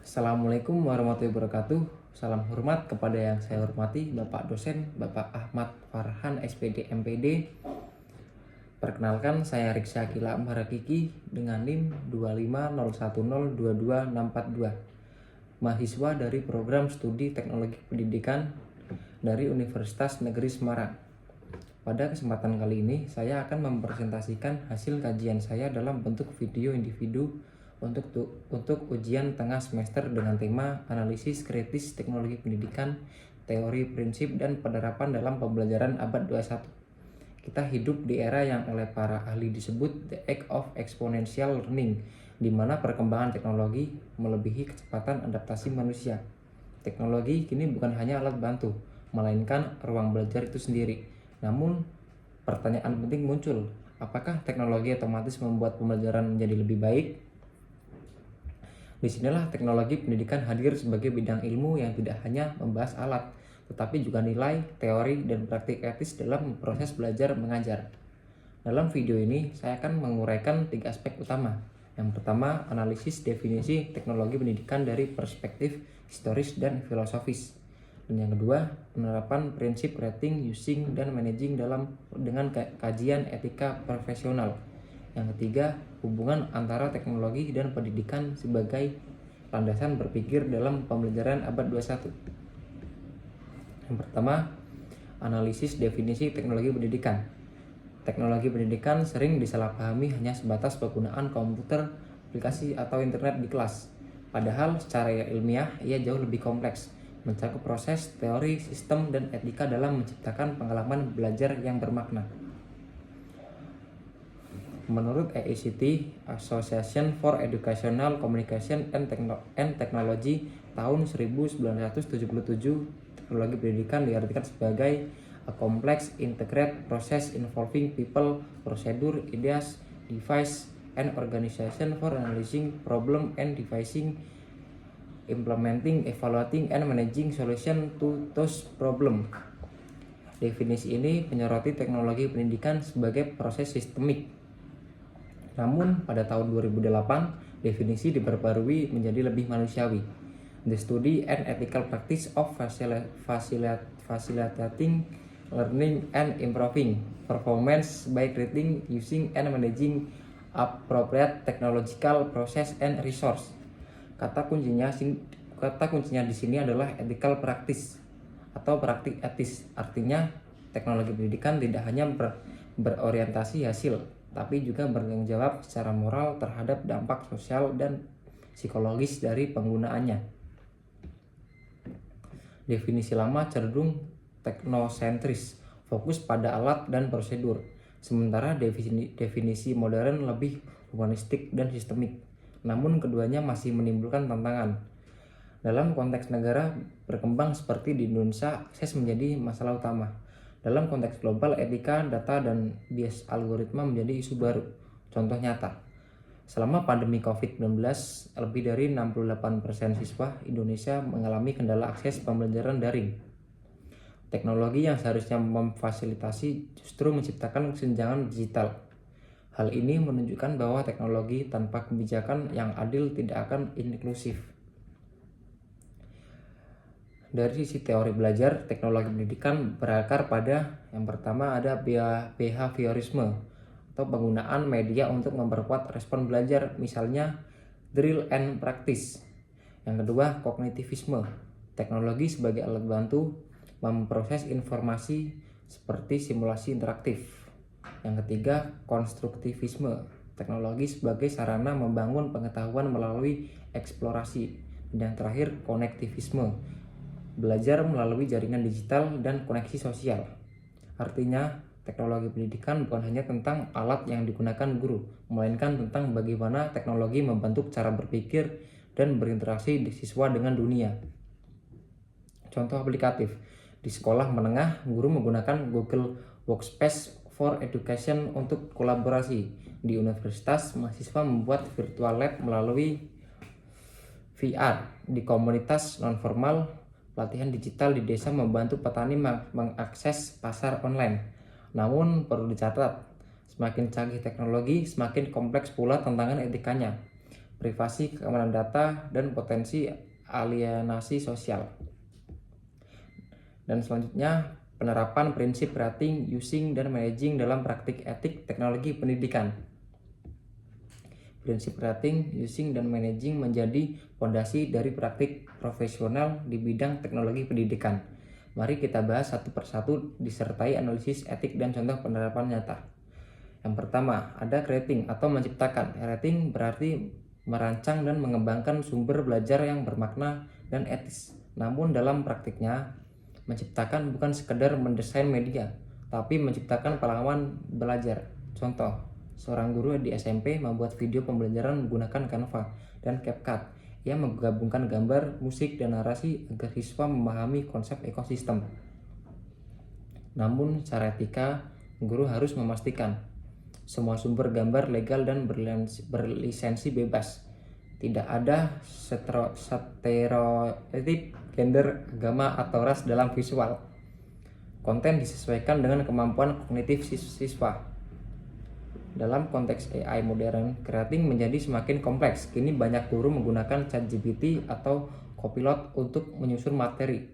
Assalamualaikum warahmatullahi wabarakatuh. Salam hormat kepada yang saya hormati Bapak dosen Bapak Ahmad Farhan SPD MPD. Perkenalkan, saya Riksa Akila Marakiki dengan NIM 250102262, mahasiswa dari program studi teknologi pendidikan dari Universitas Negeri Semarang. Pada kesempatan kali ini, saya akan mempresentasikan hasil kajian saya dalam bentuk video individu untuk ujian tengah semester dengan tema analisis kritis teknologi pendidikan, teori, prinsip, dan penerapan dalam pembelajaran abad 21. Kita hidup di era yang oleh para ahli disebut the age of exponential learning, di mana perkembangan teknologi melebihi kecepatan adaptasi manusia. Teknologi kini bukan hanya alat bantu, melainkan ruang belajar itu sendiri. Namun, pertanyaan penting muncul, apakah teknologi otomatis membuat pembelajaran menjadi lebih baik? Disinilah teknologi pendidikan hadir sebagai bidang ilmu yang tidak hanya membahas alat, tetapi juga nilai, teori, dan praktik etis dalam proses belajar mengajar. Dalam video ini, saya akan menguraikan 3 aspek utama. Yang pertama, analisis definisi teknologi pendidikan dari perspektif historis dan filosofis. Dan yang kedua, penerapan prinsip rating, using, dan managing dengan kajian etika profesional. Yang ketiga, hubungan antara teknologi dan pendidikan sebagai landasan berpikir dalam pembelajaran abad 21. Yang pertama, analisis definisi teknologi pendidikan. Teknologi pendidikan sering disalahpahami hanya sebatas penggunaan komputer, aplikasi, atau internet di kelas. Padahal secara ilmiah ia jauh lebih kompleks, mencakup proses, teori, sistem, dan etika dalam menciptakan pengalaman belajar yang bermakna. Menurut AECT, Association for Educational Communication and Technology, tahun 1977, teknologi pendidikan diartikan sebagai a complex integrated process involving people, procedure, ideas, device, and organization for analyzing problem and devising, implementing, evaluating, and managing solution to those problem. Definisi ini menyoroti teknologi pendidikan sebagai proses sistemik. Namun, pada tahun 2008, definisi diperbarui menjadi lebih manusiawi. The study and ethical practice of facilitating learning and improving performance by creating, using, and managing appropriate technological process and resource. Kata kuncinya di sini adalah ethical practice atau praktik etis. Artinya, teknologi pendidikan tidak hanya berorientasi hasil, tapi juga bertanggung jawab secara moral terhadap dampak sosial dan psikologis dari penggunaannya. Definisi lama cenderung teknosentris, fokus pada alat dan prosedur, sementara definisi modern lebih humanistik dan sistemik. Namun keduanya masih menimbulkan tantangan. Dalam konteks negara berkembang seperti di Indonesia, akses menjadi masalah utama. Dalam konteks global, etika, data, dan bias algoritma menjadi isu baru. Contoh nyata, selama pandemi COVID-19, lebih dari 68% siswa Indonesia mengalami kendala akses pembelajaran daring. Teknologi yang seharusnya memfasilitasi justru menciptakan kesenjangan digital. Hal ini menunjukkan bahwa teknologi tanpa kebijakan yang adil tidak akan inklusif. Dari sisi teori belajar, teknologi pendidikan berakar pada yang pertama ada behaviorisme atau penggunaan media untuk memperkuat respon belajar, misalnya drill and practice. Yang kedua, kognitivisme, teknologi sebagai alat bantu memproses informasi seperti simulasi interaktif. Yang ketiga, konstruktivisme, teknologi sebagai sarana membangun pengetahuan melalui eksplorasi. Dan yang terakhir, konektivisme, belajar melalui jaringan digital dan koneksi sosial. Artinya, teknologi pendidikan bukan hanya tentang alat yang digunakan guru, melainkan tentang bagaimana teknologi membentuk cara berpikir dan berinteraksi di siswa dengan dunia. Contoh aplikatif, di sekolah menengah, guru menggunakan Google Workspace for Education untuk kolaborasi. Di universitas, mahasiswa membuat virtual lab melalui VR. Di komunitas non-formal, pelatihan digital di desa membantu petani mengakses pasar online. Namun perlu dicatat, semakin canggih teknologi, semakin kompleks pula tantangan etikanya. privasi, keamanan data, dan potensi alienasi sosial. Dan selanjutnya, penerapan prinsip creating, using, dan managing dalam praktik etik teknologi pendidikan. Prinsip creating, using, dan managing menjadi fondasi dari praktik profesional di bidang teknologi pendidikan. Mari kita bahas satu persatu disertai analisis etik dan contoh penerapan nyata. Yang pertama, ada creating atau menciptakan. Creating berarti merancang dan mengembangkan sumber belajar yang bermakna dan etis. Namun dalam praktiknya, menciptakan bukan sekedar mendesain media, tapi menciptakan pengalaman belajar. Contoh, seorang guru di SMP membuat video pembelajaran menggunakan Canva dan CapCut. Ia menggabungkan gambar, musik, dan narasi agar siswa memahami konsep ekosistem. Namun, secara etika, guru harus memastikan semua sumber gambar legal dan berlisensi bebas. Tidak ada stereotip gender, agama, atau ras dalam visual. Konten disesuaikan dengan kemampuan kognitif siswa. Dalam konteks AI modern, creating menjadi semakin kompleks. Kini banyak guru menggunakan ChatGPT atau Copilot untuk menyusun materi.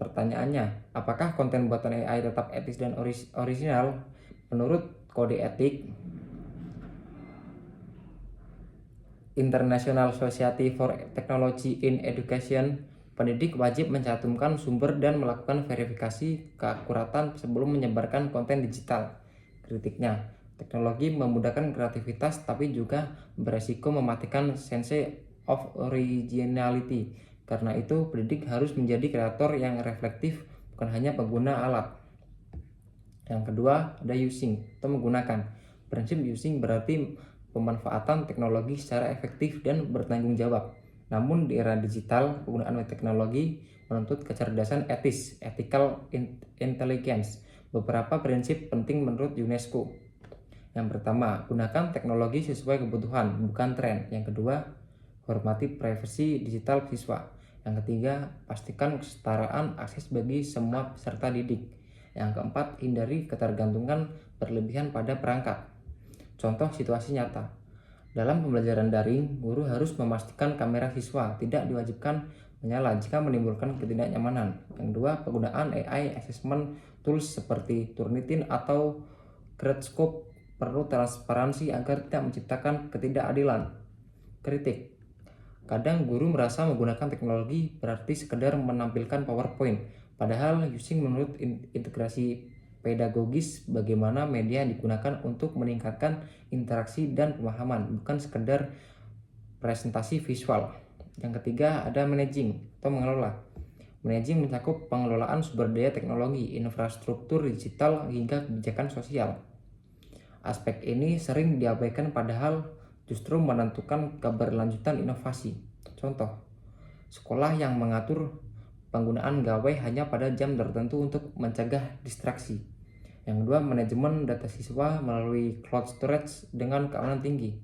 Pertanyaannya, apakah konten buatan AI tetap etis dan orisinal? Menurut Kode Etik International Society for Technology in Education, pendidik wajib mencantumkan sumber dan melakukan verifikasi keakuratan sebelum menyebarkan konten digital. Kritiknya, teknologi memudahkan kreativitas tapi juga beresiko mematikan sense of originality. Karena itu, pendidik harus menjadi kreator yang reflektif, bukan hanya pengguna alat. Yang kedua, ada using atau menggunakan. Prinsip using berarti pemanfaatan teknologi secara efektif dan bertanggung jawab. Namun di era digital, penggunaan teknologi menuntut kecerdasan etis, ethical intelligence. Beberapa prinsip penting menurut UNESCO. Yang pertama, gunakan teknologi sesuai kebutuhan, bukan tren. Yang kedua, hormati privasi digital siswa. Yang ketiga, pastikan kesetaraan akses bagi semua peserta didik. Yang keempat, hindari ketergantungan berlebihan pada perangkat. Contoh situasi nyata. Dalam pembelajaran daring, guru harus memastikan kamera siswa tidak diwajibkan menyala jika menimbulkan ketidaknyamanan. Yang kedua, penggunaan AI assessment tools seperti Turnitin atau Gradescope perlu transparansi agar tidak menciptakan ketidakadilan. Kritik. Kadang guru merasa menggunakan teknologi berarti sekedar menampilkan PowerPoint, padahal using menurut integrasi pedagogis bagaimana media digunakan untuk meningkatkan interaksi dan pemahaman, bukan sekedar presentasi visual. Yang ketiga, ada managing atau mengelola. Managing mencakup pengelolaan sumber daya teknologi, infrastruktur digital, hingga kebijakan sosial. Aspek ini sering diabaikan padahal justru menentukan keberlanjutan inovasi. Contoh, sekolah yang mengatur penggunaan gawai hanya pada jam tertentu untuk mencegah distraksi. Yang kedua, manajemen data siswa melalui cloud storage dengan keamanan tinggi.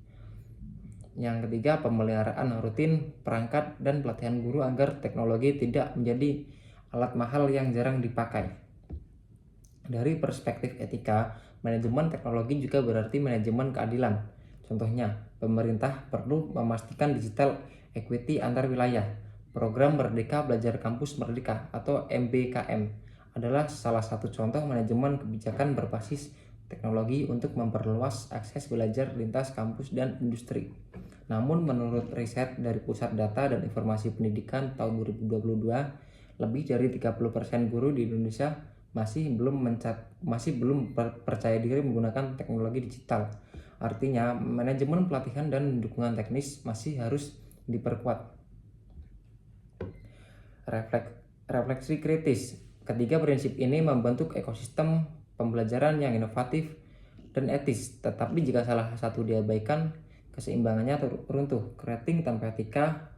Yang ketiga, pemeliharaan rutin perangkat dan pelatihan guru agar teknologi tidak menjadi alat mahal yang jarang dipakai. Dari perspektif etika, manajemen teknologi juga berarti manajemen keadilan. Contohnya, pemerintah perlu memastikan digital equity antar wilayah. Program Merdeka Belajar Kampus Merdeka atau MBKM adalah salah satu contoh manajemen kebijakan berbasis teknologi untuk memperluas akses belajar lintas kampus dan industri. Namun menurut riset dari Pusat Data dan Informasi Pendidikan tahun 2022, lebih dari 30% guru di Indonesia masih belum percaya diri menggunakan teknologi digital. Artinya, manajemen pelatihan dan dukungan teknis masih harus diperkuat. Refleksi kritis. Ketiga prinsip ini membentuk ekosistem pembelajaran yang inovatif dan etis. Tetapi jika salah satu diabaikan, keseimbangannya runtuh. Creating tanpa etika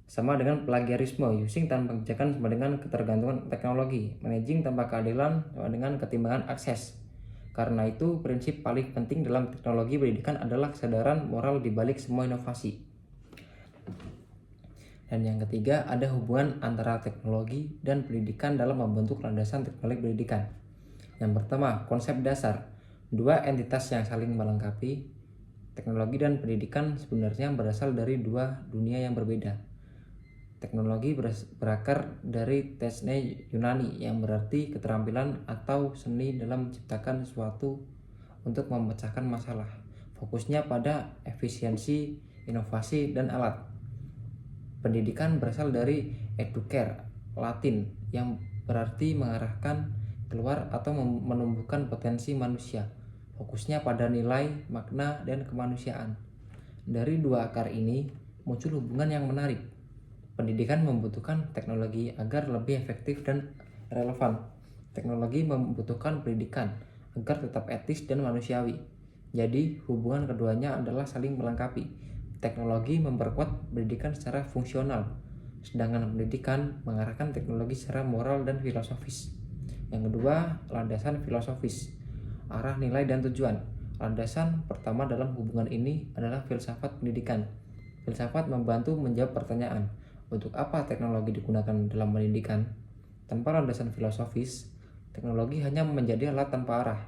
sama dengan plagiarisme, using tanpa kebijakan sama dengan ketergantungan teknologi, managing tanpa keadilan sama dengan ketimbangan akses. Karena itu, prinsip paling penting dalam teknologi pendidikan adalah kesadaran moral di balik semua inovasi. Dan yang ketiga, ada hubungan antara teknologi dan pendidikan dalam membentuk landasan teknologi pendidikan. Yang pertama, konsep dasar. Dua entitas yang saling melengkapi. Teknologi dan pendidikan sebenarnya berasal dari dua dunia yang berbeda. Teknologi berakar dari tesne Yunani yang berarti keterampilan atau seni dalam menciptakan sesuatu untuk memecahkan masalah. Fokusnya pada efisiensi, inovasi, dan alat. Pendidikan berasal dari educare, Latin, yang berarti mengarahkan keluar atau menumbuhkan potensi manusia. Fokusnya pada nilai, makna, dan kemanusiaan. Dari dua akar ini muncul hubungan yang menarik. Pendidikan membutuhkan teknologi agar lebih efektif dan relevan. Teknologi membutuhkan pendidikan agar tetap etis dan manusiawi. Jadi, hubungan keduanya adalah saling melengkapi. Teknologi memperkuat pendidikan secara fungsional, sedangkan pendidikan mengarahkan teknologi secara moral dan filosofis. Yang kedua, landasan filosofis, arah nilai dan tujuan. Landasan pertama dalam hubungan ini adalah filsafat pendidikan. Filsafat membantu menjawab pertanyaan, untuk apa teknologi digunakan dalam pendidikan? Tanpa landasan filosofis, teknologi hanya menjadi alat tanpa arah.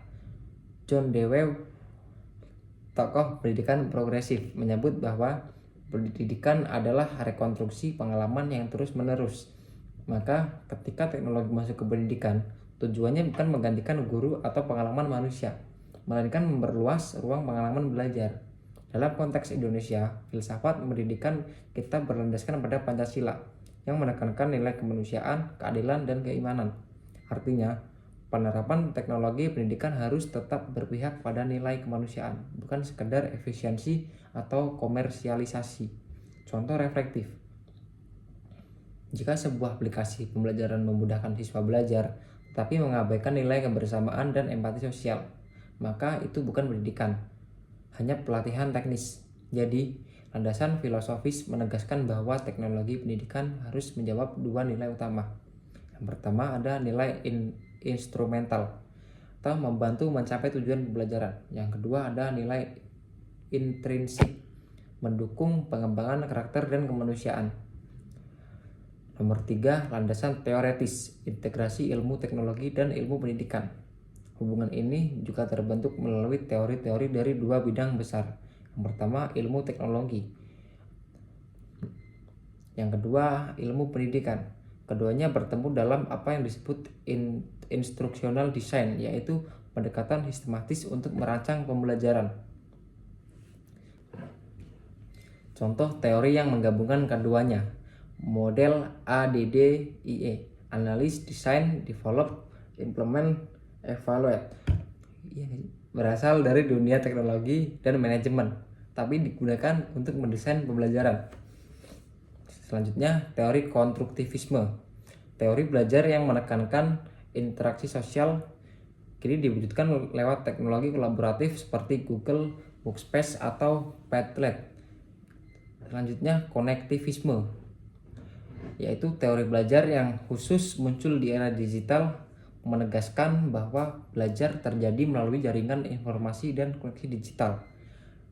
John Dewey, tokoh pendidikan progresif, menyebut bahwa pendidikan adalah rekonstruksi pengalaman yang terus-menerus. Maka ketika teknologi masuk ke pendidikan, tujuannya bukan menggantikan guru atau pengalaman manusia, melainkan memperluas ruang pengalaman belajar. Dalam konteks Indonesia, filsafat pendidikan kita berlandaskan pada Pancasila yang menekankan nilai kemanusiaan, keadilan, dan keimanan. Artinya, penerapan teknologi pendidikan harus tetap berpihak pada nilai kemanusiaan, bukan sekedar efisiensi atau komersialisasi. Contoh reflektif. Jika sebuah aplikasi pembelajaran memudahkan siswa belajar, tetapi mengabaikan nilai kebersamaan dan empati sosial, maka itu bukan pendidikan, hanya pelatihan teknis. Jadi, landasan filosofis menegaskan bahwa teknologi pendidikan harus menjawab dua nilai utama. Yang pertama ada nilai instrumental atau membantu mencapai tujuan pembelajaran. Yang kedua ada nilai intrinsik, mendukung pengembangan karakter dan kemanusiaan. Nomor 3, landasan teoretis, integrasi ilmu teknologi dan ilmu pendidikan. Hubungan ini juga terbentuk melalui teori-teori dari dua bidang besar. Yang pertama, ilmu teknologi. Yang kedua, ilmu pendidikan. Keduanya bertemu dalam apa yang disebut instructional design, yaitu pendekatan sistematis untuk merancang pembelajaran. Contoh teori yang menggabungkan keduanya, model ADDIE, Analyze, Design, Develop, Implement, Evaluate, berasal dari dunia teknologi dan manajemen, tapi digunakan untuk mendesain pembelajaran. Selanjutnya, teori konstruktivisme, teori belajar yang menekankan interaksi sosial, kini diwujudkan lewat teknologi kolaboratif seperti Google Workspace atau Padlet. Selanjutnya, konektivisme, yaitu teori belajar yang khusus muncul di era digital, menegaskan bahwa belajar terjadi melalui jaringan informasi dan koneksi digital.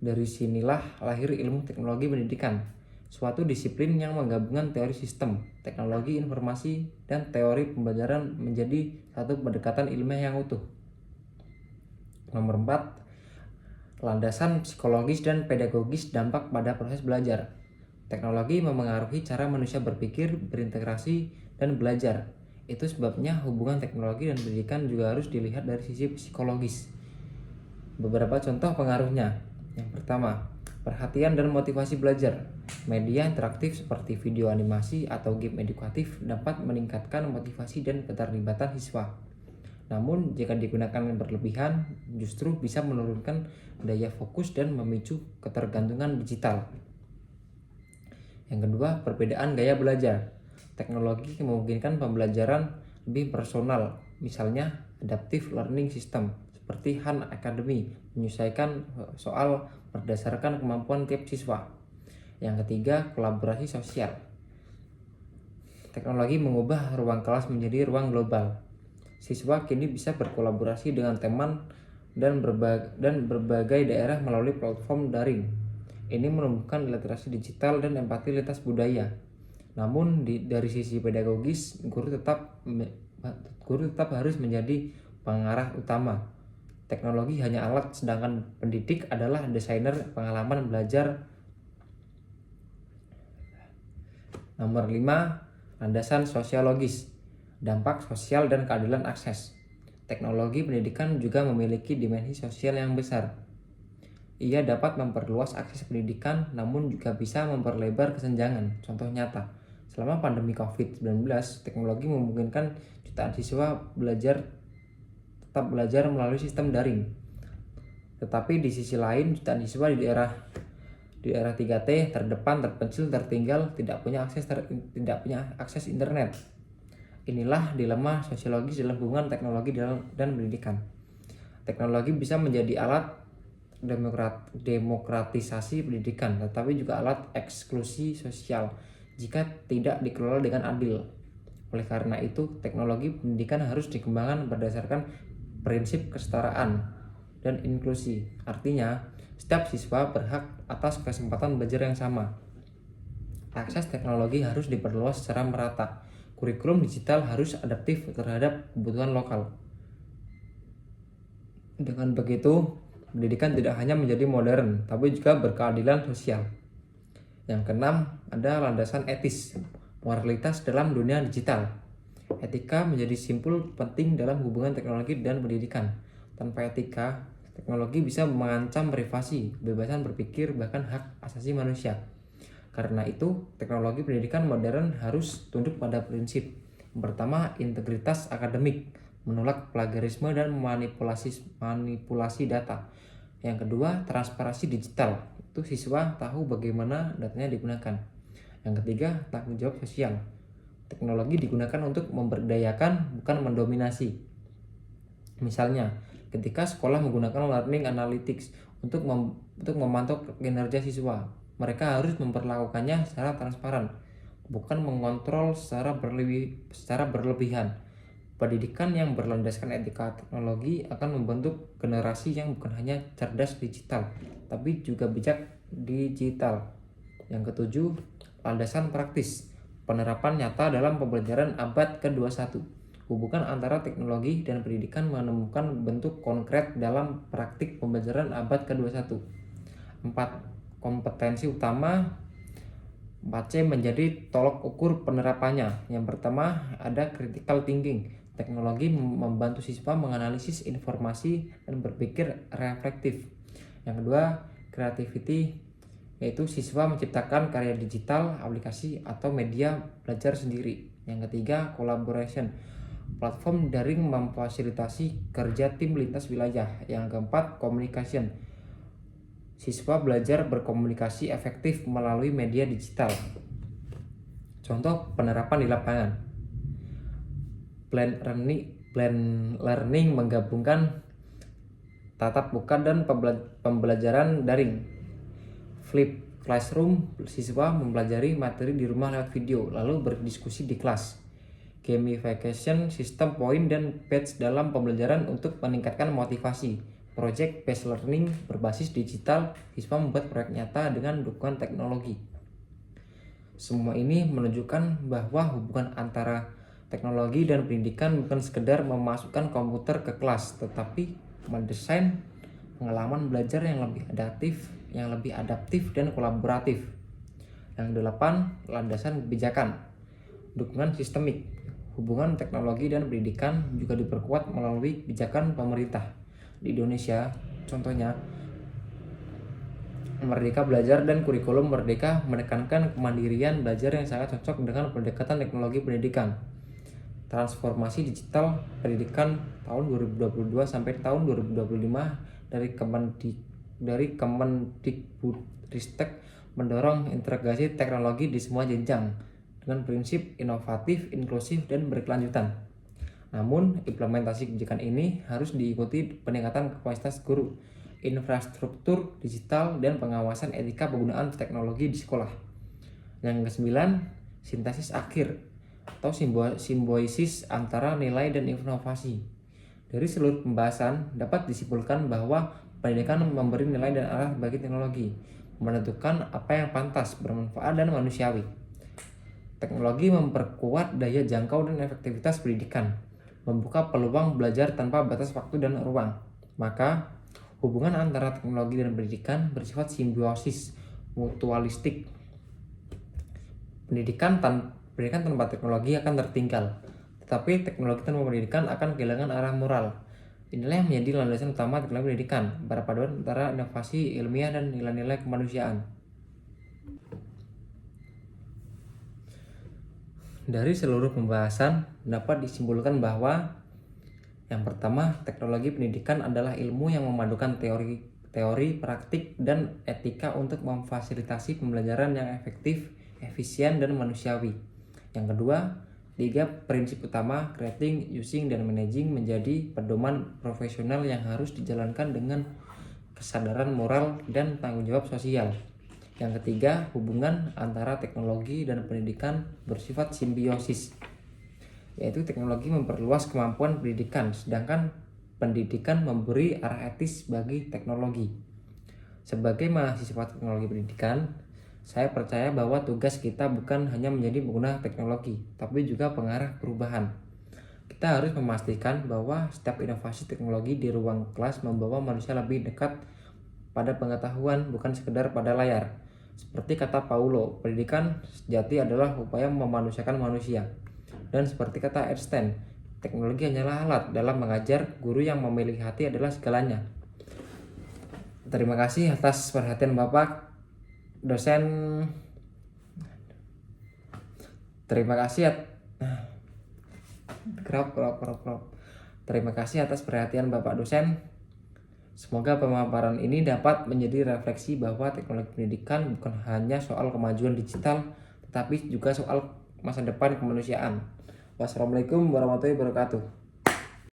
Dari sinilah lahir ilmu teknologi pendidikan, suatu disiplin yang menggabungkan teori sistem, teknologi informasi, dan teori pembelajaran menjadi satu pendekatan ilmiah yang utuh. Nomor 4, landasan psikologis dan pedagogis dampak pada proses belajar. Teknologi memengaruhi cara manusia berpikir, berintegrasi, dan belajar. Itu sebabnya hubungan teknologi dan pendidikan juga harus dilihat dari sisi psikologis. Beberapa contoh pengaruhnya. Yang pertama, perhatian dan motivasi belajar. Media interaktif seperti video animasi atau game edukatif dapat meningkatkan motivasi dan keterlibatan siswa. Namun, jika digunakan berlebihan, justru bisa menurunkan daya fokus dan memicu ketergantungan digital. Yang kedua, perbedaan gaya belajar. Teknologi memungkinkan pembelajaran lebih personal, misalnya adaptive learning system seperti Khan Academy menyesuaikan soal berdasarkan kemampuan tiap siswa. Yang ketiga, kolaborasi sosial. Teknologi mengubah ruang kelas menjadi ruang global. Siswa kini bisa berkolaborasi dengan teman dan berbagai daerah melalui platform daring. Ini menumbuhkan literasi digital dan empati lintas budaya. Namun dari sisi pedagogis, guru tetap harus menjadi pengarah utama. Teknologi hanya alat, sedangkan pendidik adalah desainer pengalaman belajar. Nomor 5, landasan sosiologis, dampak sosial dan keadilan akses. Teknologi pendidikan juga memiliki dimensi sosial yang besar. Ia dapat memperluas akses pendidikan, namun juga bisa memperlebar kesenjangan. Contoh nyata, selama pandemi COVID-19, teknologi memungkinkan jutaan siswa tetap belajar melalui sistem daring. Tetapi di sisi lain, jutaan siswa di daerah 3T, terdepan, terpencil, tertinggal, tidak punya akses internet. Inilah dilema sosiologis dalam hubungan teknologi dan pendidikan. Teknologi bisa menjadi alat demokratisasi pendidikan, tetapi juga alat eksklusi sosial jika tidak dikelola dengan adil. Oleh karena itu, teknologi pendidikan harus dikembangkan berdasarkan prinsip kesetaraan dan inklusi. Artinya, setiap siswa berhak atas kesempatan belajar yang sama. Akses teknologi harus diperluas secara merata. Kurikulum digital harus adaptif terhadap kebutuhan lokal. Dengan begitu, pendidikan tidak hanya menjadi modern, tapi juga berkeadilan sosial. Yang keenam, ada landasan etis, moralitas dalam dunia digital. Etika menjadi simpul penting dalam hubungan teknologi dan pendidikan. Tanpa etika, teknologi bisa mengancam privasi, kebebasan berpikir, bahkan hak asasi manusia. Karena itu, teknologi pendidikan modern harus tunduk pada prinsip. Yang pertama, integritas akademik, menolak plagiarisme dan manipulasi data. Yang kedua, transparansi digital, itu siswa tahu bagaimana datanya digunakan. Yang ketiga, tanggung jawab sosial. Teknologi digunakan untuk memberdayakan, bukan mendominasi. Misalnya, ketika sekolah menggunakan learning analytics untuk memantau kinerja siswa, mereka harus memperlakukannya secara transparan, bukan mengontrol secara berlebihan. Pendidikan yang berlandaskan etika teknologi akan membentuk generasi yang bukan hanya cerdas digital, tapi juga bijak digital. Yang ketujuh, landasan praktis, penerapan nyata dalam pembelajaran abad ke-21. Hubungan antara teknologi dan pendidikan menemukan bentuk konkret dalam praktik pembelajaran abad ke-21. 4. Kompetensi utama 4C menjadi tolok ukur penerapannya. Yang pertama, ada critical thinking. Teknologi membantu siswa menganalisis informasi dan berpikir reflektif. Yang kedua, creativity, yaitu siswa menciptakan karya digital, aplikasi, atau media belajar sendiri. Yang ketiga, collaboration, platform daring memfasilitasi kerja tim lintas wilayah. Yang keempat, communication, siswa belajar berkomunikasi efektif melalui media digital. Contoh penerapan di lapangan, blend learning menggabungkan tatap muka dan pembelajaran daring. Flip classroom, siswa mempelajari materi di rumah lewat video, lalu berdiskusi di kelas. Gamification, sistem poin dan badge dalam pembelajaran untuk meningkatkan motivasi. Project based learning berbasis digital, siswa membuat proyek nyata dengan dukungan teknologi. Semua ini menunjukkan bahwa hubungan antara teknologi dan pendidikan bukan sekedar memasukkan komputer ke kelas, tetapi mendesain pengalaman belajar yang lebih adaptif dan kolaboratif. Yang 8, landasan kebijakan, dukungan sistemik. Hubungan teknologi dan pendidikan juga diperkuat melalui kebijakan pemerintah. Di Indonesia, contohnya, Merdeka Belajar dan kurikulum Merdeka menekankan kemandirian belajar yang sangat cocok dengan pendekatan teknologi pendidikan. Transformasi digital pendidikan tahun 2022 sampai tahun 2025 dari Kemendikbudristek mendorong integrasi teknologi di semua jenjang dengan prinsip inovatif, inklusif, dan berkelanjutan. Namun, implementasi kebijakan ini harus diikuti peningkatan kapasitas guru, infrastruktur digital, dan pengawasan etika penggunaan teknologi di sekolah. Yang ke-9, sintesis akhir atau simbiosis antara nilai dan inovasi. Dari seluruh pembahasan dapat disimpulkan bahwa pendidikan memberi nilai dan arah bagi teknologi, menentukan apa yang pantas, bermanfaat, dan manusiawi. Teknologi memperkuat daya jangkau dan efektivitas pendidikan, membuka peluang belajar tanpa batas waktu dan ruang. Maka hubungan antara teknologi dan pendidikan bersifat simbiosis mutualistik. Pendidikan tanpa teknologi akan tertinggal, tetapi teknologi tanpa pendidikan akan kehilangan arah moral. Inilah yang menjadi landasan utama teknologi pendidikan, perpaduan antara inovasi ilmiah dan nilai-nilai kemanusiaan. Dari seluruh pembahasan dapat disimpulkan bahwa yang pertama, teknologi pendidikan adalah ilmu yang memadukan teori, praktik, dan etika untuk memfasilitasi pembelajaran yang efektif, efisien, dan manusiawi. Yang kedua, 3 prinsip utama creating, using, dan managing menjadi pedoman profesional yang harus dijalankan dengan kesadaran moral dan tanggung jawab sosial. Yang ketiga, hubungan antara teknologi dan pendidikan bersifat simbiosis, yaitu teknologi memperluas kemampuan pendidikan, sedangkan pendidikan memberi arah etis bagi teknologi. Sebagai mahasiswa teknologi pendidikan, saya percaya bahwa tugas kita bukan hanya menjadi pengguna teknologi, tapi juga pengarah perubahan. Kita harus memastikan bahwa setiap inovasi teknologi di ruang kelas membawa manusia lebih dekat pada pengetahuan, bukan sekedar pada layar. Seperti kata Paulo, pendidikan sejati adalah upaya memanusiakan manusia. Dan seperti kata Einstein, teknologi hanyalah alat dalam mengajar, guru yang memiliki hati adalah segalanya. Terima kasih atas perhatian Bapak dosen. Terima kasih Terima kasih atas perhatian Bapak dosen. Semoga pemaparan ini dapat menjadi refleksi bahwa teknologi pendidikan bukan hanya soal kemajuan digital, tetapi juga soal masa depan kemanusiaan. Wassalamualaikum warahmatullahi wabarakatuh.